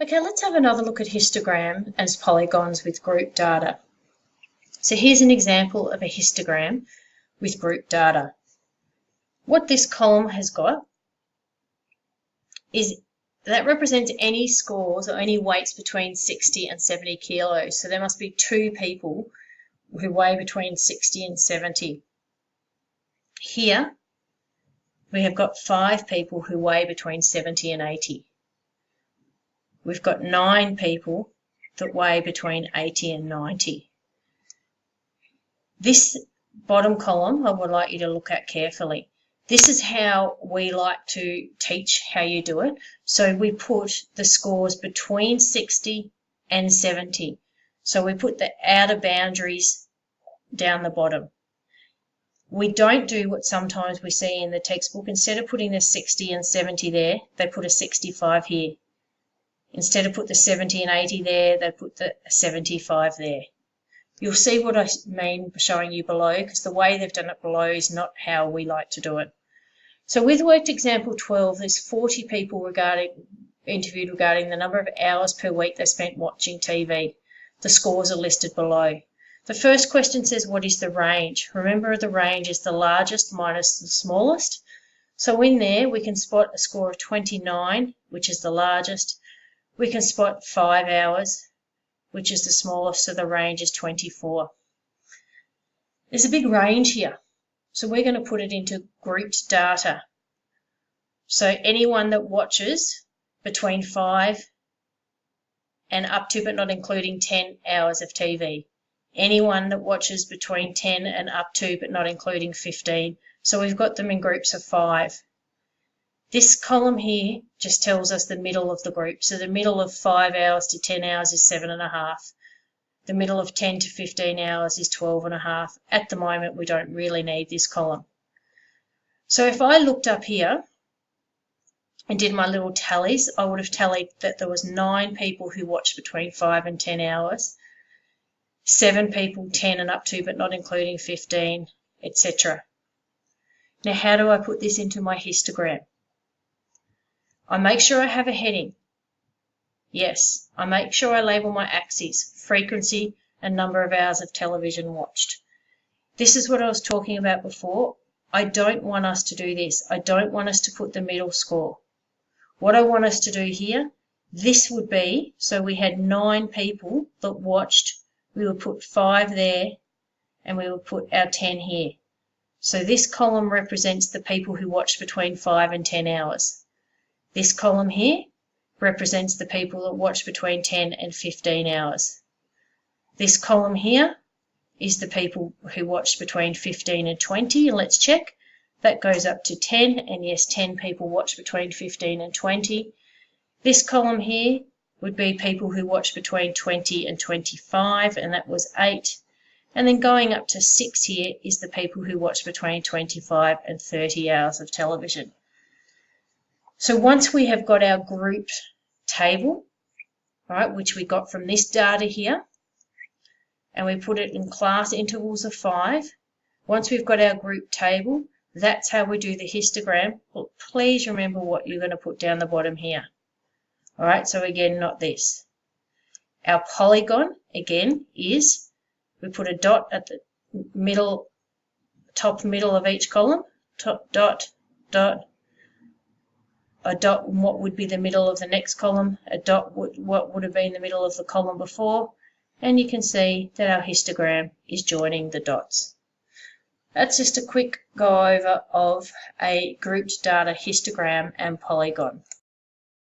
Okay, let's have another look at histogram as polygons with group data. So here's an example of a histogram with group data. What this column has got is that represents any scores or any weights between 60 and 70 kilos. So there must be 2 people who weigh between 60 and 70. Here we have got 5 people who weigh between 70 and 80. We've got 9 people that weigh between 80 and 90. This bottom column I would like you to look at carefully. This is how we like to teach how you do it. So we put the scores between 60 and 70. So we put the outer boundaries down the bottom. We don't do what sometimes we see in the textbook. Instead of putting the 60 and 70 there, they put a 65 here. Instead of put the 70 and 80 there, they put the 75 there. You'll see what I mean showing you below, because the way they've done it below is not how we like to do it. So with worked example 12, there's 40 people interviewed regarding the number of hours per week they spent watching TV. The scores are listed below. The first question says, what is the range? Remember, the range is the largest minus the smallest. So in there, we can spot a score of 29, which is the largest. We can spot 5 hours, which is the smallest, so the range is 24. There's a big range here, so we're going to put it into grouped data. So anyone that watches between 5 and up to but not including 10 hours of TV. Anyone that watches between 10 and up to but not including 15. So we've got them in groups of 5. This column here just tells us the middle of the group. So the middle of 5 hours to 10 hours is 7.5. The middle of 10 to 15 hours is 12.5. At the moment, we don't really need this column. So if I looked up here and did my little tallies, I would have tallied that there was 9 people who watched between 5 and 10 hours, 7 people 10 and up to but not including 15, etc. Now, how do I put this into my histogram? I make sure I have a heading. Yes, I make sure I label my axes, frequency and number of hours of television watched. This is what I was talking about before. I don't want us to do this. I don't want us to put the middle score. What I want us to do here, this would be, so we had 9 people that watched. We would put 5 there and we would put our 10 here. So this column represents the people who watched between 5 and 10 hours. This column here represents the people that watch between 10 and 15 hours. This column here is the people who watched between 15 and 20, and let's check. That goes up to 10, and yes, 10 people watch between 15 and 20. This column here would be people who watch between 20 and 25, and that was 8. And then going up to 6 here is the people who watch between 25 and 30 hours of television. So once we have got our grouped table, right, which we got from this data here, and we put it in class intervals of 5, once we've got our group table, that's how we do the histogram. Well, please remember what you're going to put down the bottom here. All right, so again, not this. Our polygon, again, is we put a dot at the middle, top middle of each column, top dot, dot, a dot in what would be the middle of the next column, a dot what would have been the middle of the column before, and you can see that our histogram is joining the dots. That's just a quick go over of a grouped data histogram and polygon.